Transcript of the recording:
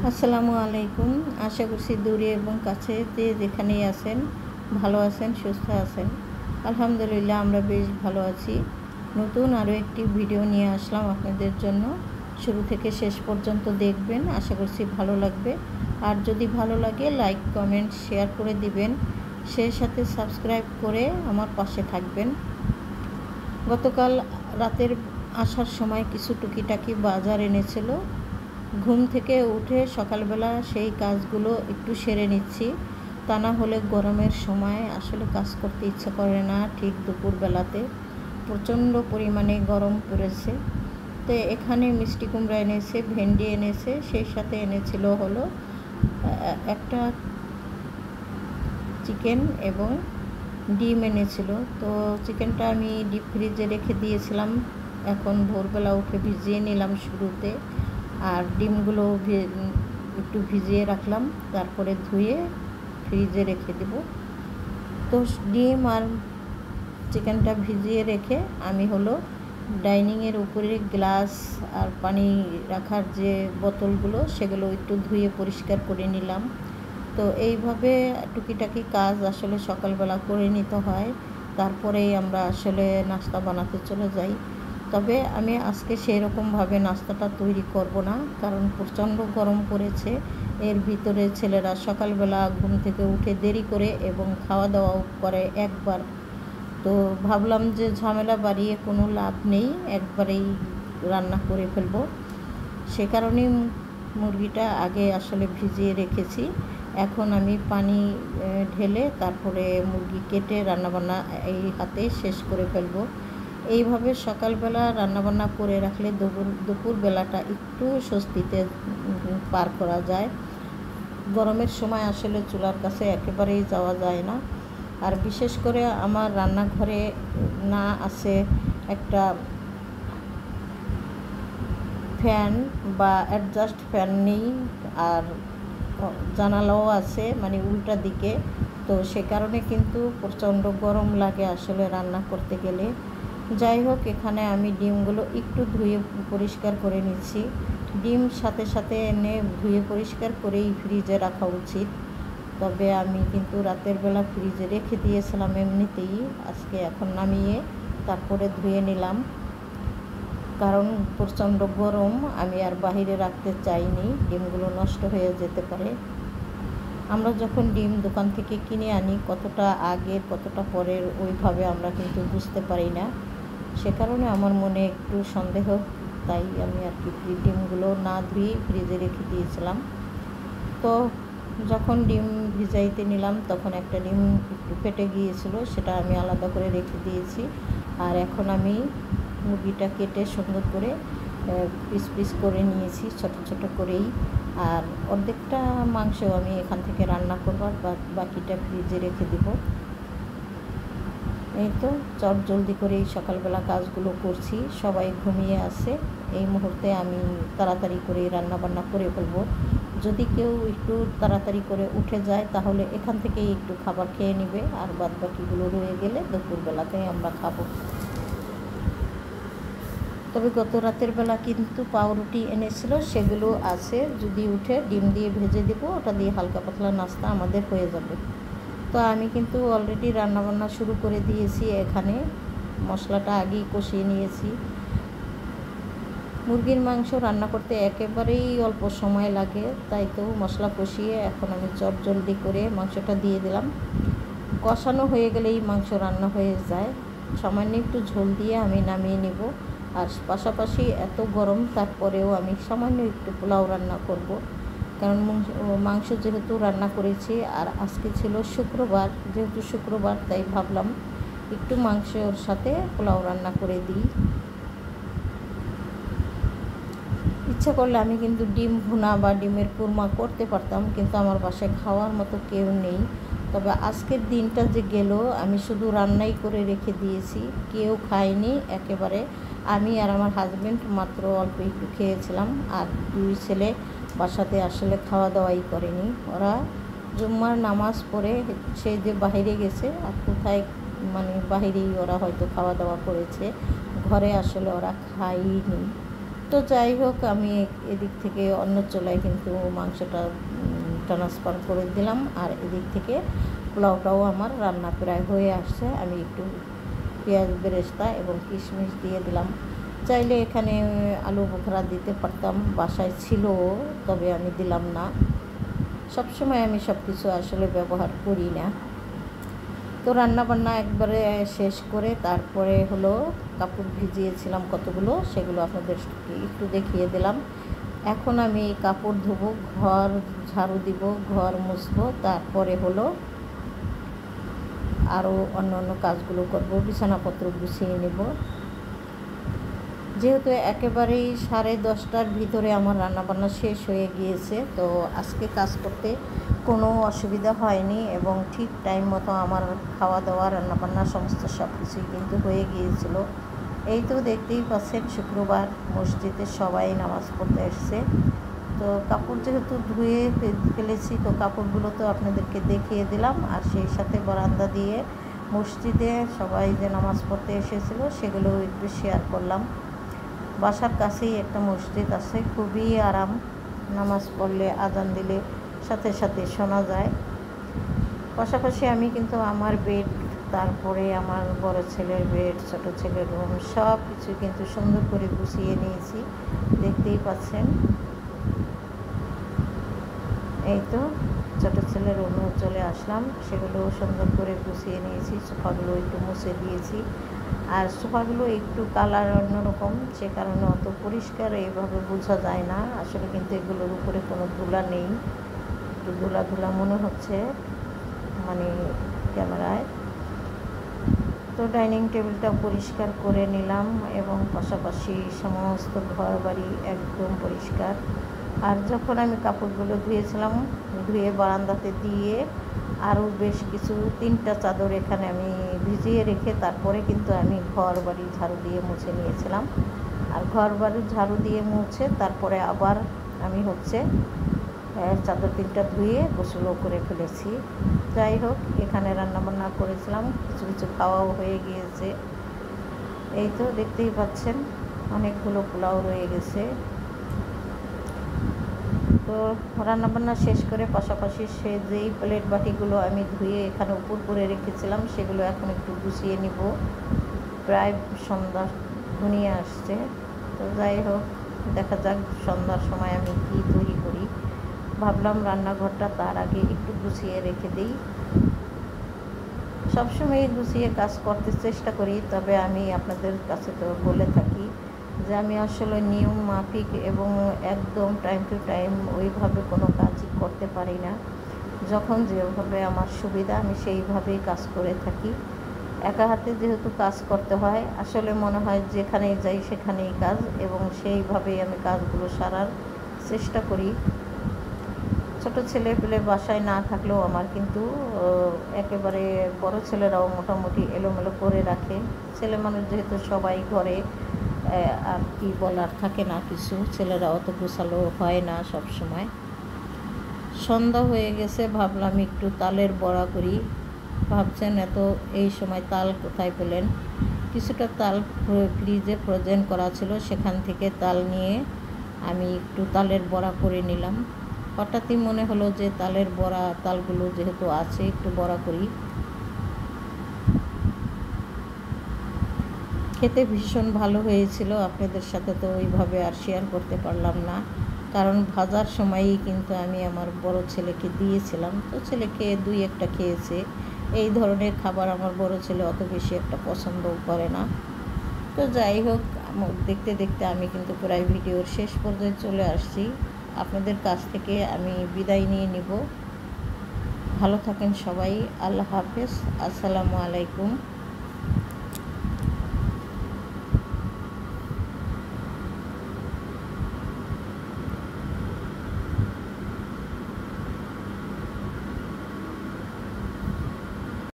আসসালামু আলাইকুম। আশা করছি দূরে এবং কাছে যে যেখানেই আছেন ভালো আছেন, সুস্থ আছেন। আলহামদুলিল্লাহ আমরা বেশ ভালো আছি। নতুন আরও একটি ভিডিও নিয়ে আসলাম আপনাদের জন্য। শুরু থেকে শেষ পর্যন্ত দেখবেন, আশা করছি ভালো লাগবে। আর যদি ভালো লাগে লাইক কমেন্ট শেয়ার করে দিবেন, সেই সাথে সাবস্ক্রাইব করে আমার পাশে থাকবেন। গতকাল রাতের আসার সময় কিছু টুকিটাকি বাজার এনেছিল। ঘুম থেকে উঠে সকালবেলা সেই কাজগুলো একটু সেরে নিচ্ছি, তা না হলে গরমের সময় আসলে কাজ করতে ইচ্ছা করে না। ঠিক দুপুরবেলাতে প্রচণ্ড পরিমাণে গরম পড়েছে। তো এখানে মিষ্টি কুমড়া এনেছে, ভেন্ডি এনেছে, সেই সাথে এনেছিল হলো একটা চিকেন এবং ডিম এনেছিল। তো চিকেনটা আমি ডিপ ফ্রিজে রেখে দিয়েছিলাম, এখন ভোরবেলা উঠে ভিজিয়ে নিলাম শুরুতে। আর ডিমগুলো একটু ভিজিয়ে রাখলাম, তারপরে ধুয়ে ফ্রিজে রেখে দেব। তো ডিম আর চিকেনটা ভিজিয়ে রেখে আমি হলো ডাইনিংয়ের উপরে গ্লাস আর পানি রাখার যে বোতলগুলো সেগুলো একটু ধুয়ে পরিষ্কার করে নিলাম। তো এইভাবে টুকিটাকি কাজ আসলে সকালবেলা করে নিতে হয়, তারপরেই আমরা আসলে নাস্তা বানাতে চলে যাই। তবে আমি আজকে সেই রকমভাবে নাস্তাটা তৈরি করব না, কারণ প্রচণ্ড গরম পড়েছে। এর ভিতরে ছেলেরা সকালবেলা ঘুম থেকে উঠে দেরি করে এবং খাওয়া দাওয়াও করে একবার। তো ভাবলাম যে ঝামেলা বাড়িয়ে কোনো লাভ নেই, একবারেই রান্না করে ফেলবো। সে কারণেই মুরগিটা আগে আসলে ভিজিয়ে রেখেছি। এখন আমি পানি ঢেলে তারপরে মুরগি কেটে রান্নাবান্না এই হাতে শেষ করে ফেলবো। এইভাবে সকালবেলা রান্নাবান্না করে রাখলে দুপুরবেলাটা একটু স্বস্তিতে পার করা যায়। গরমের সময় আসলে চুলার কাছে একেবারেই যাওয়া যায় না। আর বিশেষ করে আমার রান্নাঘরে না আছে একটা ফ্যান বা অ্যাডজাস্ট ফ্যান নেই, আর জানালাও আছে মানে উল্টা দিকে। তো সে কারণে কিন্তু প্রচণ্ড গরম লাগে আসলে রান্না করতে গেলে। যাই হোক, এখানে আমি ডিমগুলো একটু ধুয়ে পরিষ্কার করে নিচ্ছি। ডিম সাথে সাথে এনে ধুয়ে পরিষ্কার করেই ফ্রিজে রাখা উচিত। তবে আমি কিন্তু রাতের বেলা ফ্রিজে রেখে দিয়েছিলাম এমনিতেই, আজকে এখন নামিয়ে তারপরে ধুয়ে নিলাম, কারণ প্রচণ্ড গরম, আমি আর বাহিরে রাখতে চাইনি, ডিমগুলো নষ্ট হয়ে যেতে পারে। আমরা যখন ডিম দোকান থেকে কিনে আনি কতটা আগের কতটা পরের ওইভাবে আমরা কিন্তু বুঝতে পারি না। সে কারণে আমার মনে একটু সন্দেহ, তাই আমি আর কি ডিমগুলো না ধুয়ে ফ্রিজে রেখে দিয়েছিলাম। তো যখন ডিম ভিজাইতে নিলাম তখন একটা ডিম একটু ফেটে গিয়েছিল, সেটা আমি আলাদা করে রেখে দিয়েছি। আর এখন আমি মুরগিটা কেটে সুন্দর করে পিস পিস করে নিয়েছি, ছোট ছোট করেই। আর অর্ধেকটা মাংস আমি এখান থেকে রান্না করবো, আর বাকিটা ফ্রিজে রেখে দেব। এই তো চট জলদি করেই সকালবেলা কাজগুলো করছি, সবাই ঘুমিয়ে আছে। এই মুহূর্তে আমি তাড়াতাড়ি করে রান্নাবান্না করে ফেলবো। যদি কেউ একটু তাড়াতাড়ি করে উঠে যায় তাহলে এখান থেকেই একটু খাবার খেয়ে নেবে, আর বাদ বাকিগুলো রয়ে গেলে দুপুরবেলাতেই আমরা খাবো। তবে গত রাতের বেলা কিন্তু পাউরুটি এনেছিল, সেগুলো আছে, যদি উঠে ডিম দিয়ে ভেজে দেবো, ওটা দিয়ে হালকা পাতলা নাস্তা আমাদের হয়ে যাবে। তো আমি কিন্তু অলরেডি রান্নাবান্না শুরু করে দিয়েছি। এখানে মশলাটা আগেই কষিয়ে নিয়েছি। মুরগির মাংস রান্না করতে একেবারেই অল্প সময় লাগে, তাই তো মশলা কষিয়ে এখন আমি চট জলদি করে মাংসটা দিয়ে দিলাম। কষানো হয়ে গেলেই মাংস রান্না হয়ে যায়। সামান্য একটু ঝোল দিয়ে আমি নামিয়ে নেব। আর পাশাপাশি এত গরম তারপরেও আমি সামান্য একটু পোলাও রান্না করব, কারণ মাংস যেহেতু রান্না করেছি আর আজকে ছিল শুক্রবার, যেহেতু শুক্রবার তাই ভাবলাম একটু মাংসর সাথে পোলাও রান্না করে দিই। ইচ্ছা করলে আমি কিন্তু ডিম ভুনা বা ডিমের কুরমা করতে পারতাম, কিন্তু আমার বাসায় খাওয়ার মতো কেউ নেই। তবে আজকের দিনটা যে গেল, আমি শুধু রান্নাই করে রেখে দিয়েছি, কেউ খায়নি একেবারে। আমি আর আমার হাজব্যান্ড মাত্র অল্প একটু খেয়েছিলাম, আর দুই ছেলে বাসাতে আসলে খাওয়া দাওয়াই করেনি। ওরা জুম্মার নামাজ পড়ে সে যে বাইরে গেছে, আর কোথায় বাহিরেই ওরা হয়তো খাওয়া দাওয়া করেছে, ঘরে আসলে ওরা খায়নি। তো যাই হোক, আমি এদিক থেকে অন্য চুলায় কিন্তু মাংসটা ট্রান্সফার করে দিলাম, আর এদিক থেকে পোলাওটাও আমার রান্না প্রায় হয়ে আসছে। আমি একটু পেঁয়াজ বেরেস্তা এবং কিশমিশ দিয়ে দিলাম। চাইলে এখানে আলু বোখরা দিতে পারতাম, বাসায় ছিল, তবে আমি দিলাম না। সবসময় আমি সব কিছু আসলে ব্যবহার করি না। তো রান্নাবান্না একবারে শেষ করে তারপরে হলো কাপড় ভিজিয়েছিলাম কতগুলো, সেগুলো আপনাদের একটু দেখিয়ে দিলাম। এখন আমি কাপড় ধোবো, ঘর ঝাড়ু দিব, ঘর মুছবো, তারপরে হলো আরও অন্য অন্য কাজগুলো করব, বিছানাপত্র গুছিয়ে নেব। যেহেতু একেবারেই 10:30টার ভিতরে আমার রান্নাবান্না শেষ হয়ে গিয়েছে, তো আজকে কাজ করতে কোনো অসুবিধা হয়নি এবং ঠিক টাইম মতো আমার খাওয়া দাওয়া রান্নাবান্না সমস্ত সব কিছুই কিন্তু হয়ে গিয়েছিল। এই তো দেখতেই পাচ্ছেন, শুক্রবার মসজিদে সবাই নামাজ পড়তে এসছে। তো কাপড় যেহেতু ধুয়ে ফেলেছি, তো কাপড়গুলো তো আপনাদেরকে দেখিয়ে দিলাম, আর সেই সাথে বারান্দা দিয়ে মসজিদে সবাই যে নামাজ পড়তে এসেছিল সেগুলো একটু শেয়ার করলাম। বাসার কাছেই একটা মসজিদ আছে, খুবই আরাম, নামাজ পড়লে আজান দিলে সাথে সাথে শোনা যায়। পাশাপাশি আমি কিন্তু আমার বেড, তারপরে আমার বড় ছেলের বেড, ছোট ছেলের রুম, সব কিছু কিন্তু সুন্দর করে গুছিয়ে নিয়েছি, দেখতেই পাচ্ছেন। এই তো ছোট ছেলের রুমেও চলে আসলাম, সেগুলো সুন্দর করে গুছিয়ে নিয়েছি। সোফাগুলো একটু মুছে দিয়েছি, আর সোফাগুলো একটু কালার অন্যরকম, সে কারণে অত পরিষ্কার এইভাবে বোঝা যায় না। আসলে কিন্তু এগুলোর উপরে কোনো ধুলা নেই, একটু ধুলা ধুলা মনে হচ্ছে মানে ক্যামেরায়। তো ডাইনিং টেবিলটা পরিষ্কার করে নিলাম এবং পাশাপাশি সমস্ত ঘর বাড়ি একদম পরিষ্কার। আর যখন আমি কাপড়গুলো ধুয়েছিলাম, ধুয়ে বারান্দাতে দিয়ে আরও বেশ কিছু 3টা চাদর এখানে আমি ভিজিয়ে রেখে তারপরে কিন্তু আমি ঘর বাড়ি ঝাড়ু দিয়ে মুছে নিয়েছিলাম। আর ঘর বাড়ি ঝাড়ু দিয়ে মুছে তারপরে আবার আমি চাদর 3টা ধুয়ে গোসলও করে ফেলেছি। যাই হোক, এখানে রান্নাবান্না করেছিলাম, কিছু কিছু খাওয়াও হয়ে গিয়েছে। এই তো দেখতেই পাচ্ছেন, অনেকগুলো পোলাও রয়ে গেছে। তো রান্নাবান্না শেষ করে পাশাপাশি যেই প্লেট বাটিগুলো আমি ধুয়ে এখানে উপর করে রেখেছিলাম সেগুলো এখন একটু গুছিয়ে নিব। প্রায় সন্ধ্যা ঘনিয়ে আসছে, তো যাই হোক, দেখা যাক সন্ধ্যার সময় আমি কী তৈরি করি। ভাবলাম রান্নাঘরটা তার আগে একটু গুছিয়ে রেখে দিই। সবসময় গুছিয়ে কাজ করতে চেষ্টা করি, তবে আমি আপনাদের কাছে তো বলে থাকি যে আমি আসলে নিয়ম মাফিক এবং একদম টাইম টু টাইম ওইভাবে কোনো কাজই করতে পারি না। যখন যেভাবে আমার সুবিধা আমি সেইভাবেই কাজ করে থাকি। একা হাতে যেহেতু কাজ করতে হয়, আসলে মনে হয় যেখানেই যাই সেখানেই কাজ, এবং সেইভাবেই আমি কাজগুলো সারার চেষ্টা করি। ছোট ছেলে পেলে বাসায় না থাকলেও আমার কিন্তু একেবারে বড় ছেলেরাও মোটামুটি এলোমেলো করে রাখে। ছেলে মানুষ যেহেতু সবাই ঘরে, আর কি বলার থাকে না কিছু, ছেলেরা অত গোছালো হয় না সব সময়। সন্ধ্যা হয়ে গেছে, ভাবলাম একটু তালের বড়া করি। ভাবছেন এত এই সময় তাল কোথায় পেলেন? কিছুটা তাল ফ্রিজে ফ্রোজেন করা ছিল, সেখান থেকে তাল নিয়ে আমি একটু তালের বড়া করে নিলাম। হঠাৎই মনে হলো যে তালের বড়া, তালগুলো যেহেতু আছে একটু বড়া করি। খেতে ভীষণ ভালো হয়েছিল, আপনাদের সাথে তো ওইভাবে আর শেয়ার করতে পারলাম না, কারণ ভাজার সময়ই কিন্তু আমি আমার বড় ছেলেকে দিয়েছিলাম, তো ছেলেকে 2-1টা খেয়েছে। এই ধরনের খাবার আমার বড় ছেলে অত বেশি একটা পছন্দও করে না। তো যাই হোক, দেখতে দেখতে আমি কিন্তু প্রায় ভিডিওর শেষ পর্যায়ে চলে আসছি। আপনাদের কাছ থেকে আমি বিদায় নিয়ে নিব। ভালো থাকেন সবাই, আল্লাহ হাফেজ, আসসালামু আলাইকুম।